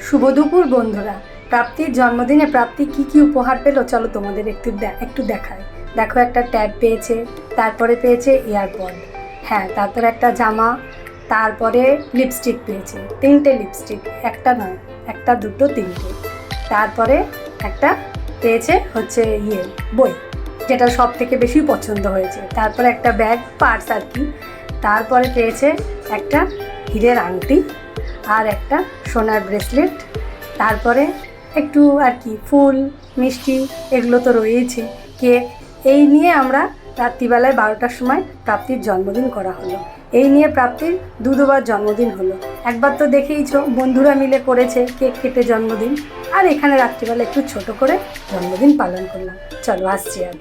শুভ দুপুর বন্ধুরা। প্রাপ্তির জন্মদিনে প্রাপ্তি কি কি উপহার পেলো চলো তোমাদের একটু দেখাই। দেখো, একটা ট্যাব পেয়েছে, তারপরে পেয়েছে ইয়ারপড, হ্যাঁ, তারপরে একটা জামা, তারপরে লিপস্টিক পেয়েছে, 3টে লিপস্টিক, একটা নয়, একটা দুটো তিনটে। তারপরে একটা পেয়েছে হচ্ছে বই, যেটা সব থেকে বেশি পছন্দ হয়েছে। তারপরে একটা ব্যাগ, পার্স আর কি। তারপরে পেয়েছে একটা হীরের আংটি আর একটা সোনার ব্রেসলেট। তারপরে একটু আর কি ফুল মিষ্টি, এগুলো তো রয়েছে, কেক। এই নিয়ে আমরা রাত্রিবেলায় 12টার সময় প্রাপ্তির জন্মদিন করা হলো। এই নিয়ে প্রাপ্তির দুবার জন্মদিন হলো। একবার তো দেখেইছো, বন্ধুরা মিলে করেছে কেক কেটে জন্মদিন, আর এখানে রাত্রিবেলা একটু ছোট করে জন্মদিন পালন করলাম। চলো আসছি আর।